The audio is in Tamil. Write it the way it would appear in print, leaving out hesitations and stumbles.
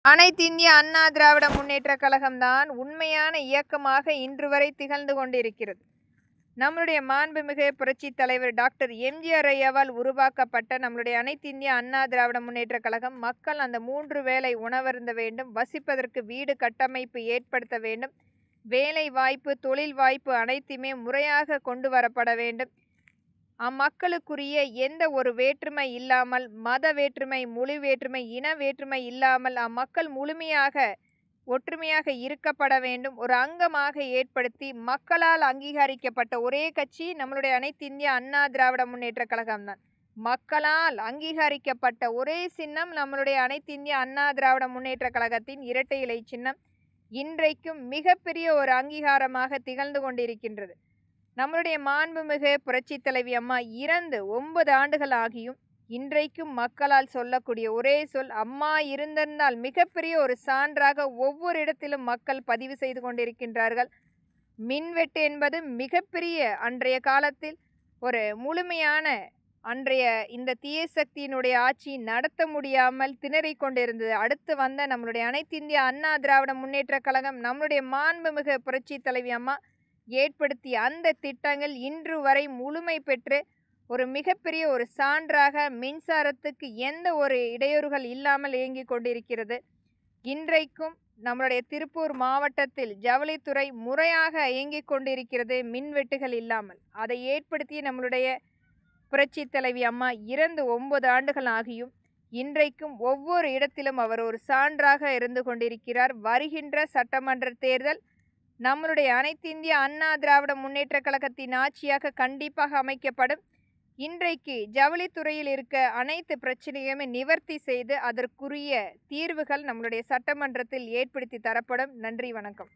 அனைத்திந்திய அண்ணா திராவிட முன்னேற்றக் கழகம்தான் உண்மையான இயக்கமாக இன்று வரை திகழ்ந்து கொண்டிருக்கிறது. நம்முடைய மாண்புமிகு புரட்சித் தலைவர் டாக்டர் எம்ஜிஆர் ஐயாவால் உருவாக்கப்பட்ட நம்முடைய அனைத்திந்திய அண்ணா திராவிட முன்னேற்றக் கழகம் மக்கள் அந்த 3 வேளை உணவருந்த வேண்டும், வசிப்பதற்கு வீடு கட்டமைப்பு ஏற்படுத்த வேண்டும், வேலை வாய்ப்பு தொழில் வாய்ப்பு அனைத்துமே முறையாக கொண்டு வரப்பட வேண்டும். அம்மக்களுக்குரிய எந்த ஒரு வேற்றுமை இல்லாமல், மத வேற்றுமை, மொழி வேற்றுமை, இன வேற்றுமை இல்லாமல் அம்மக்கள் முழுமையாக ஒற்றுமையாக இருக்கப்பட வேண்டும். ஒரு அங்கமாக ஏற்படுத்தி மக்களால் அங்கீகரிக்கப்பட்ட ஒரே கட்சி நம்மளுடைய அனைத்திந்திய அண்ணா திராவிட முன்னேற்ற கழகம்தான். மக்களால் அங்கீகரிக்கப்பட்ட ஒரே சின்னம் நம்மளுடைய அனைத்திந்திய அண்ணா திராவிட முன்னேற்ற கழகத்தின் இரட்டை இலை சின்னம். இன்றைக்கும் மிகப்பெரிய ஒரு அங்கீகாரமாக திகழ்ந்து கொண்டிருக்கின்றது. நம்மளுடைய மாண்புமிகு புரட்சி தலைவி அம்மா இறந்து 9 ஆண்டுகள் ஆகியும் இன்றைக்கும் மக்களால் சொல்லக்கூடிய ஒரே சொல் அம்மா இருந்திருந்தால் மிகப்பெரிய ஒரு சான்றாக ஒவ்வொரு இடத்திலும் மக்கள் பதிவு செய்து கொண்டிருக்கின்றார்கள். மின்வெட்டு என்பது மிகப்பெரிய அன்றைய காலத்தில் ஒரு முழுமையான அன்றைய இந்த தீய சக்தியினுடைய ஆட்சி நடத்த முடியாமல் திணறிக் கொண்டிருந்தது. அடுத்து வந்த நம்மளுடைய அனைத்திந்திய அண்ணா திராவிட முன்னேற்ற கழகம் நம்மளுடைய மாண்புமிகு புரட்சி தலைவி அம்மா ஏற்படுத்திய அந்த திட்டங்கள் இன்று வரை முழுமை பெற்று ஒரு மிகப்பெரிய ஒரு சான்றாக மின்சாரத்துக்கு எந்த ஒரு இடையூறுகள் இல்லாமல் இயங்கிக் கொண்டிருக்கிறது. இன்றைக்கும் நம்மளுடைய திருப்பூர் மாவட்டத்தில் ஜவுளித்துறை முறையாக இயங்கிக் கொண்டிருக்கிறது, மின்வெட்டுகள் இல்லாமல். அதை ஏற்படுத்திய நம்மளுடைய புரட்சி தலைவி அம்மா இறந்து 9 ஆண்டுகள் ஆகியும் இன்றைக்கும் ஒவ்வொரு இடத்திலும் அவர் ஒரு சான்றாக இருந்து கொண்டிருக்கிறார். வருகின்ற சட்டமன்ற தேர்தல் நம்மளுடைய அனைத்திந்திய அண்ணா திராவிட முன்னேற்ற கழகத்தின் ஆட்சியாக கண்டிப்பாக அமைக்கப்படும். இன்றைக்கு ஜவுளித்துறையில் இருக்க அனைத்து பிரச்சனையுமே நிவர்த்தி செய்து அதற்குரிய தீர்வுகள் நம்மளுடைய சட்டமன்றத்தில் ஏற்படுத்தி தரப்படும். நன்றி, வணக்கம்.